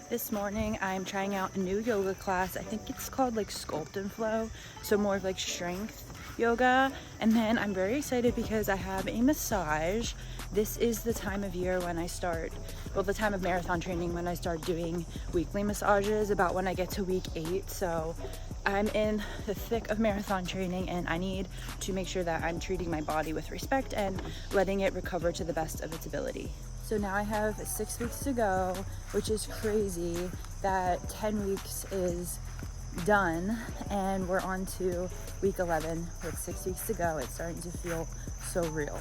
This morning I'm trying out a new yoga class. I think it's called like Sculpt and Flow, so more of like strength yoga. And then I'm very excited because I have a massage. This is the time of year when I start, well, the time of marathon training when I start doing weekly massages, about when I get to week 8. So I'm in the thick of marathon training and I need to make sure that I'm treating my body with respect and letting it recover to the best of its ability. So now I have 6 weeks to go, which is crazy that 10 weeks is done and we're on to week 11 with 6 weeks to go. It's starting to feel so real.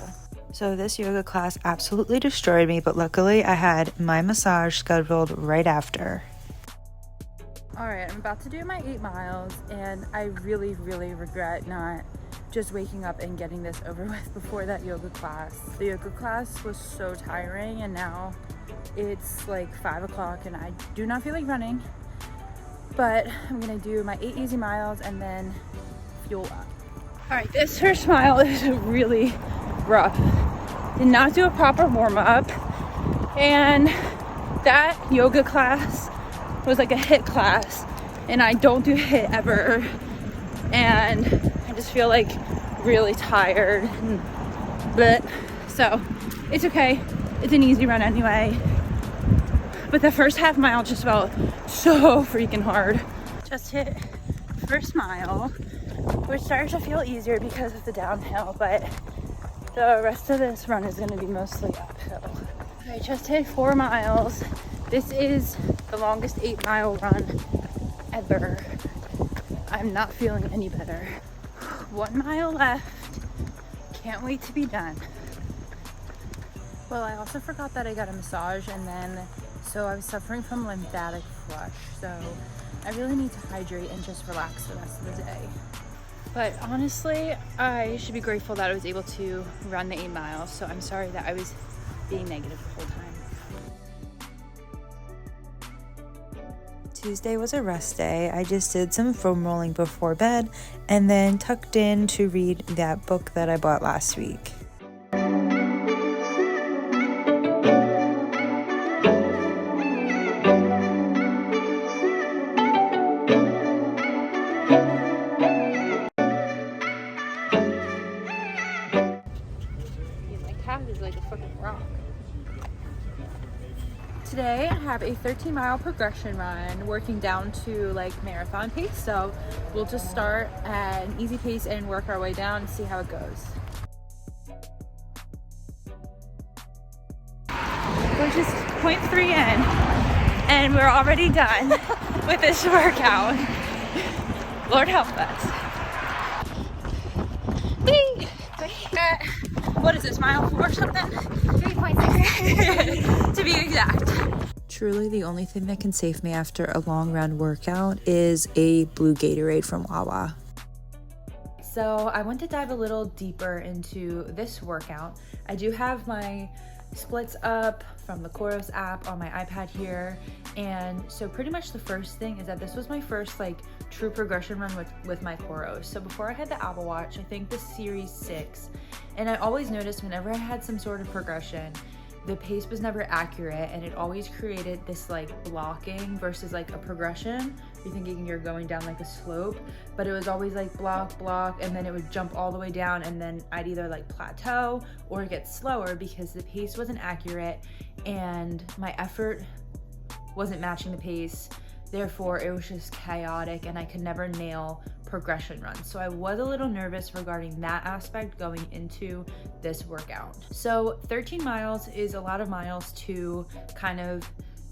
So this yoga class absolutely destroyed me, but luckily I had my massage scheduled right after. All right, I'm about to do my 8 miles and I really regret not just waking up and getting this over with before that yoga class. The yoga class was so tiring and now it's like 5 o'clock and I do not feel like running, but I'm gonna do my 8 easy miles and then fuel up. All right, this first mile is really rough. Did not do a proper warm up, and that yoga class was like a HIIT class and I don't do HIIT ever, and I just feel like really tired but so it's okay, it's an easy run anyway, but the first half mile just felt so freaking hard. Just hit first mile, which started to feel easier because of the downhill, but the rest of this run is going to be mostly uphill. I just hit 4 miles. This is the longest 8-mile run ever. I'm not feeling any better. 1 mile left. Can't wait to be done. Well, I also forgot that I got a massage, and then so I was suffering from lymphatic flush, so I really need to hydrate and just relax the rest of the day. But honestly, I should be grateful that I was able to run the 8 miles, so I'm sorry that I was being negative the whole time. Tuesday was a rest day. I just did some foam rolling before bed and then tucked in to read that book that I bought last week. My calf is like a fucking rock. Today I have a 13-mile progression run working down to like marathon pace, so we'll just start at an easy pace and work our way down and see how it goes. We're just 0.3 in and we're already done with this workout. Lord help us. Whee! What is this, mile 4 or something? 3.6 to be exact. Truly the only thing that can save me after a long run workout is a blue Gatorade from Wawa. So I want to dive a little deeper into this workout. I do have my splits up from the Coros app on my iPad here, and so pretty much the first thing is that this was my first like true progression run with my Coros. So before I had the Apple Watch, I think the Series 6, and I always noticed whenever I had some sort of progression, the pace was never accurate and it always created this like blocking versus like a progression. You're thinking you're going down like a slope, but it was always like block, and then it would jump all the way down, and then I'd either like plateau or get slower because the pace wasn't accurate and my effort wasn't matching the pace. Therefore, it was just chaotic and I could never nail progression runs. So I was a little nervous regarding that aspect going into this workout. So 13 miles is a lot of miles to kind of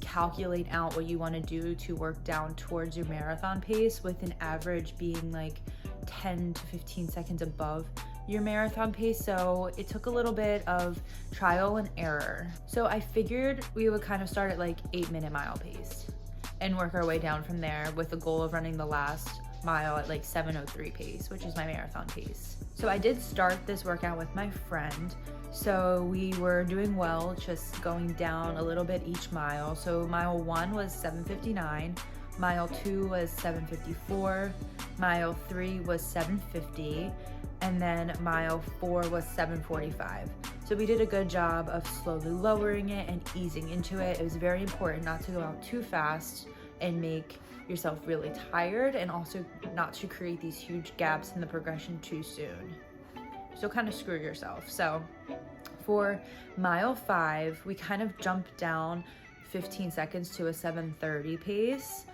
calculate out what you want to do to work down towards your marathon pace, with an average being like 10 to 15 seconds above your marathon pace. So it took a little bit of trial and error. So I figured we would kind of start at like 8-minute mile pace and work our way down from there, with the goal of running the last mile at like 7:03 pace, which is my marathon pace. So I did start this workout with my friend, so we were doing well, just going down a little bit each mile. So mile 1 was 7:59, mile 2 was 7:54, mile 3 was 7:50, and then mile 4 was 7:45. So we did a good job of slowly lowering it and easing into it. It was very important not to go out too fast and make yourself really tired, and also not to create these huge gaps in the progression too soon. So kind of screw yourself. So for mile 5, we kind of jumped down 15 seconds to a 7:30 pace.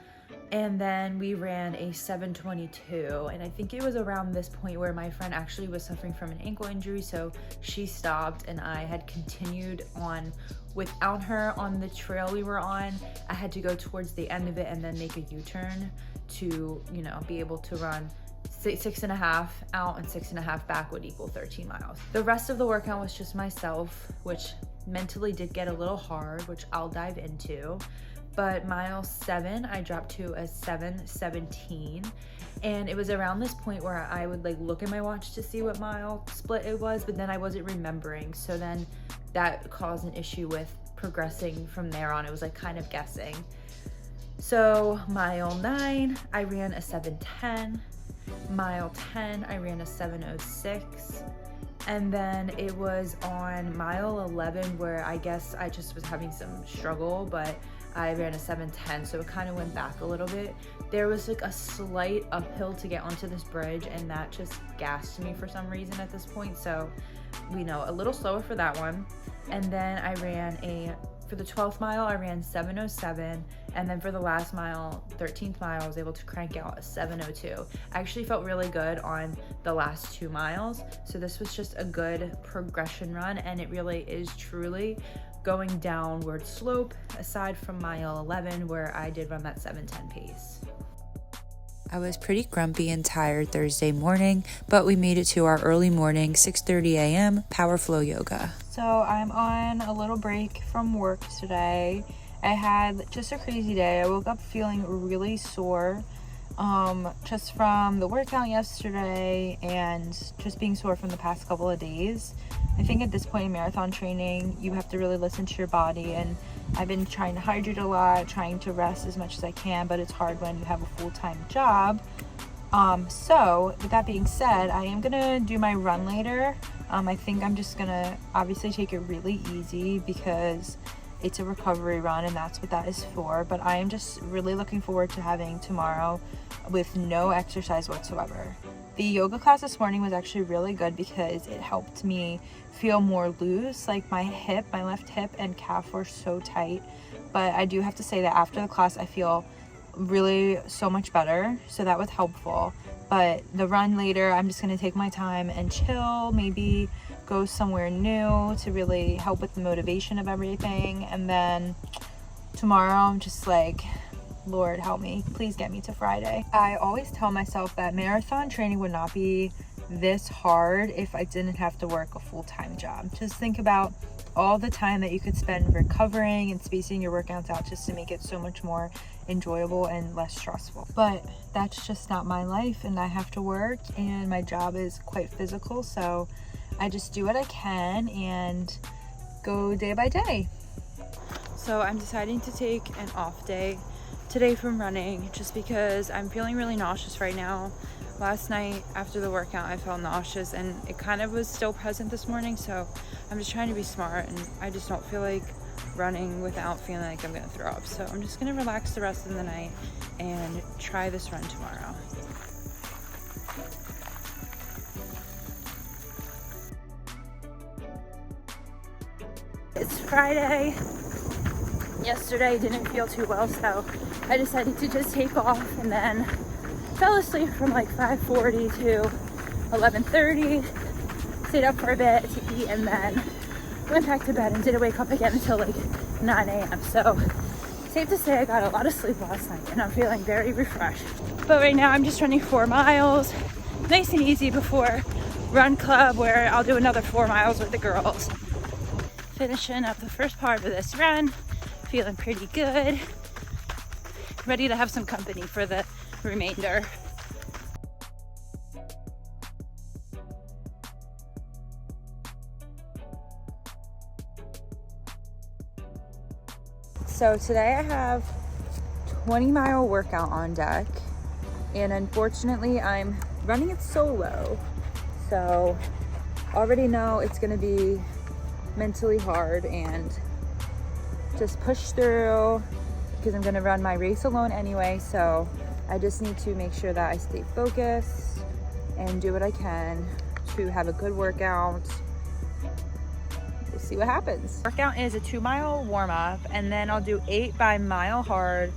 And then we ran a 7:22, and I think it was around this point where my friend actually was suffering from an ankle injury, so she stopped and I had continued on without her on the trail we were on. I had to go towards the end of it and then make a U-turn to, you know, be able to run 6.5 out and 6.5 back would equal 13 miles. The rest of the workout was just myself, which mentally did get a little hard, which I'll dive into. But mile 7, I dropped to a 7:17, and it was around this point where I would like look at my watch to see what mile split it was, but then I wasn't remembering, so then that caused an issue with progressing from there on. It was like kind of guessing. So mile 9, I ran a 7:10. Mile 10, I ran a 7:06. And then it was on mile 11 where I guess I just was having some struggle, but I ran a 7:10, so it kind of went back a little bit. There was like a slight uphill to get onto this bridge, and that just gassed me for some reason at this point, so we know a little slower for that one. And then I ran for the 12th mile, I ran 7:07, and then for the last mile, 13th mile, I was able to crank out a 7:02. I actually felt really good on the last 2 miles, so this was just a good progression run, and it really is truly going downward slope, aside from mile 11 where I did run that 7:10 pace. I was pretty grumpy and tired Thursday morning, but we made it to our early morning 6:30 a.m. Power Flow Yoga. So I'm on a little break from work today. I had just a crazy day. I woke up feeling really sore, just from the workout yesterday and just being sore from the past couple of days. I think at this point in marathon training, you have to really listen to your body, and I've been trying to hydrate a lot, trying to rest as much as I can, but it's hard when you have a full-time job. So with that being said, I am gonna do my run later. I think I'm just gonna obviously take it really easy because it's a recovery run and that's what that is for, but I am just really looking forward to having tomorrow with no exercise whatsoever. The yoga class this morning was actually really good because it helped me feel more loose. Like my left hip and calf were so tight, but I do have to say that after the class I feel really so much better, so that was helpful. But the run later, I'm just gonna take my time and chill, maybe go somewhere new to really help with the motivation of everything, and then tomorrow I'm just like, Lord help me, please get me to Friday. I always tell myself that marathon training would not be this hard if I didn't have to work a full-time job. Just think about all the time that you could spend recovering and spacing your workouts out just to make it so much more enjoyable and less stressful. But that's just not my life, and I have to work, and my job is quite physical, so I just do what I can and go day by day. So I'm deciding to take an off day today from running just because I'm feeling really nauseous right now. Last night after the workout I felt nauseous and it kind of was still present this morning, so I'm just trying to be smart, and I just don't feel like running without feeling like I'm gonna throw up. So I'm just gonna relax the rest of the night and try this run tomorrow. It's Friday. Yesterday didn't feel too well, so I decided to just take off, and then fell asleep from like 5:40 to 11:30, stayed up for a bit to eat, and then went back to bed and didn't wake up again until like 9 a.m. So safe to say I got a lot of sleep last night and I'm feeling very refreshed. But right now I'm just running 4 miles, nice and easy before run club, where I'll do another 4 miles with the girls. Finishing up the first part of this run, feeling pretty good, ready to have some company for the remainder. So today I have 20-mile workout on deck, and unfortunately I'm running it solo. So already know it's gonna be mentally hard, and just push through because I'm gonna run my race alone anyway. So I just need to make sure that I stay focused and do what I can to have a good workout. We'll see what happens. Workout is a 2-mile warm-up, and then I'll do 8 by mile hard,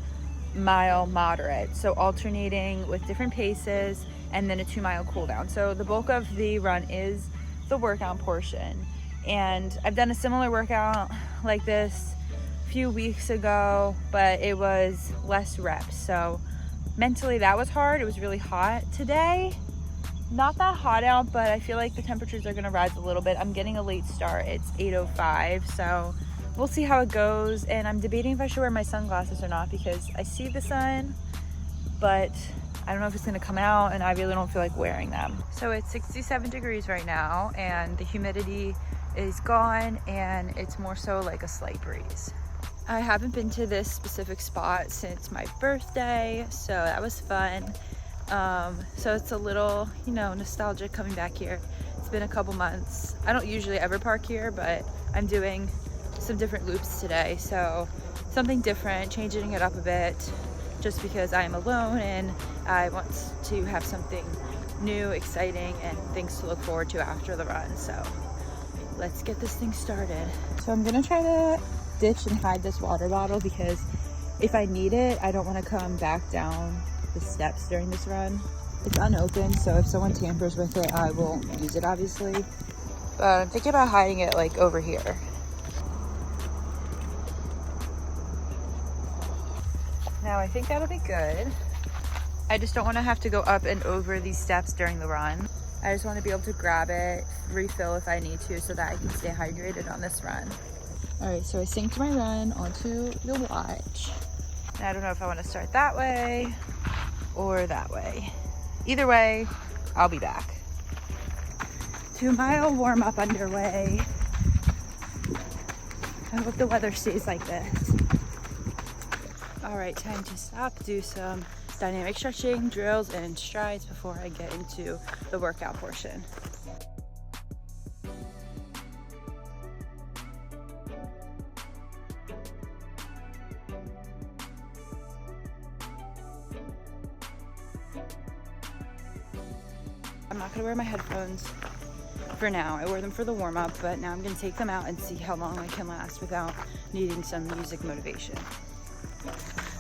mile moderate. So alternating with different paces, and then a 2-mile cool down. So the bulk of the run is the workout portion. And I've done a similar workout like this a few weeks ago, but it was less reps. So mentally that was hard. It was really hot today. Not that hot out, but I feel like the temperatures are gonna rise a little bit. I'm getting a late start. It's 8:05, so we'll see how it goes. And I'm debating if I should wear my sunglasses or not, because I see the sun, but I don't know if it's gonna come out, and I really don't feel like wearing them. So it's 67 degrees right now, and the humidity is gone, and it's more so like a slight breeze. I haven't been to this specific spot since my birthday, so that was fun. So it's a little, you know, nostalgic coming back here. It's been a couple months. I don't usually ever park here, but I'm doing some different loops today, so something different, changing it up a bit, just because I am alone and I want to have something new, exciting, and things to look forward to after the run. So let's get this thing started. So I'm gonna try to ditch and hide this water bottle, because if I need it, I don't want to come back down the steps during this run. It's unopened, so if someone tampers with it, I won't use it, obviously. But I'm thinking about hiding it like over here. Now I think that'll be good. I just don't want to have to go up and over these steps during the run. I just want to be able to grab it, refill if I need to, so that I can stay hydrated on this run. All right, so I synced my run onto the watch. Now I don't know if I want to start that way or that way. Either way, I'll be back. 2-mile warm-up underway. I hope the weather stays like this. All right, time to stop, do some dynamic stretching, drills, and strides before I get into the workout portion. I'm not gonna wear my headphones for now. I wore them for the warm-up, but now I'm gonna take them out and see how long I can last without needing some music motivation.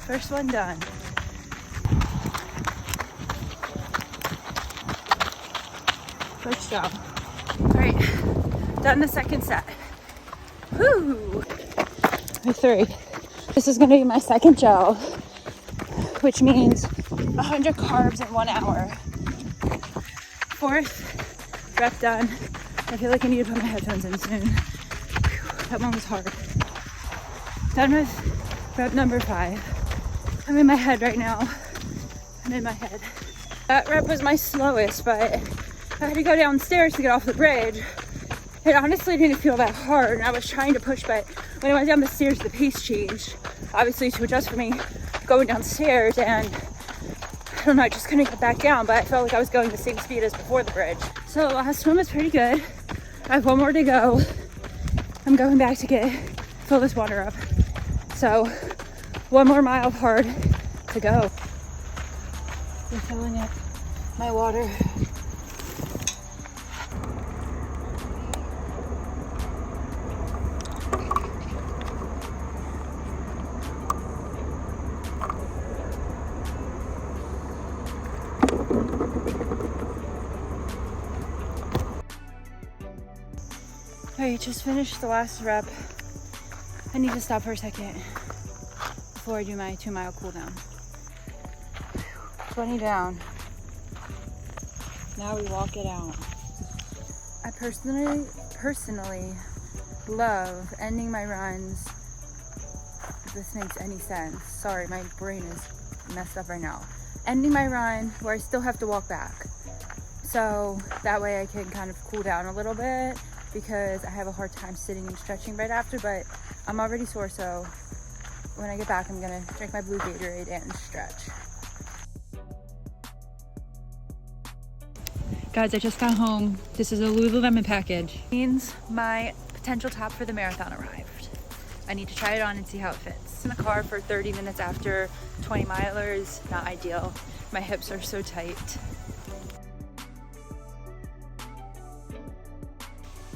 First one done. First job. All right, done the second set. Woo! 3. This is gonna be my second gel, which means 100 carbs in 1 hour. 4th rep done. I feel like I need to put my headphones in soon. Whew, that one was hard. Done with rep number 5. I'm in my head right now. I'm in my head. That rep was my slowest, but I had to go downstairs to get off the bridge. It honestly didn't feel that hard, and I was trying to push, but when I went down the stairs, the pace changed, obviously to adjust for me going downstairs, and I don't know, I just couldn't get back down, but I felt like I was going the same speed as before the bridge. So the last one was pretty good. I have 1 more to go. I'm going back to fill this water up. So 1 more mile of hard to go. Refilling up my water. Alright, just finished the last rep. I need to stop for a second before I do my 2-mile cool down. 20 down. Now we walk it out. I personally love ending my runs, if this makes any sense. Sorry, my brain is messed up right now. Ending my run where I still have to walk back. So that way I can kind of cool down a little bit, because I have a hard time sitting and stretching right after, but I'm already sore, so when I get back, I'm gonna drink my blue Gatorade and stretch. Guys, I just got home. This is a Lululemon package. Means my potential top for the marathon arrived. I need to try it on and see how it fits. In the car for 30 minutes after 20 milers, not ideal. My hips are so tight.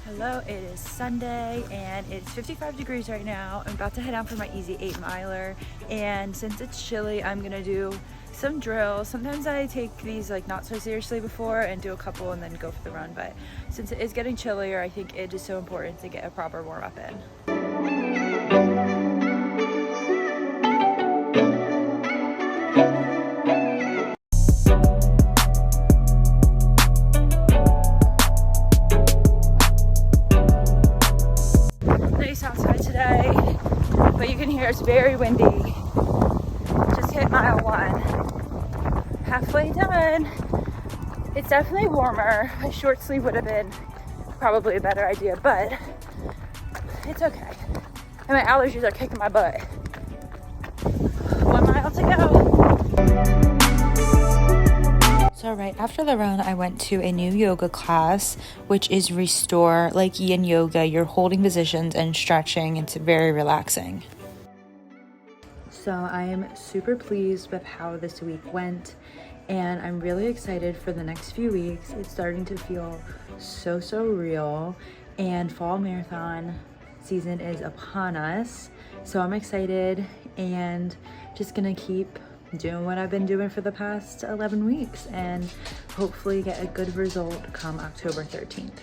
Hello, it is Sunday and it's 55 degrees right now. I'm about to head out for my easy 8 miler, and since it's chilly, I'm gonna do some drills. Sometimes I take these like not so seriously before and do a couple and then go for the run, but since it is getting chillier, I think it is so important to get a proper warm-up in. Nice outside today, but you can hear it's very windy. Just hit mile 1. Halfway done. It's definitely warmer. A short sleeve would have been probably a better idea, but it's okay. And my allergies are kicking my butt. 1 mile to go. So right after the run, I went to a new yoga class, which is Restore, like yin yoga. You're holding positions and stretching. It's very relaxing. So I am super pleased with how this week went, and I'm really excited for the next few weeks. It's starting to feel so real, and fall marathon season is upon us. So I'm excited and just gonna keep doing what I've been doing for the past 11 weeks and hopefully get a good result come October 13th.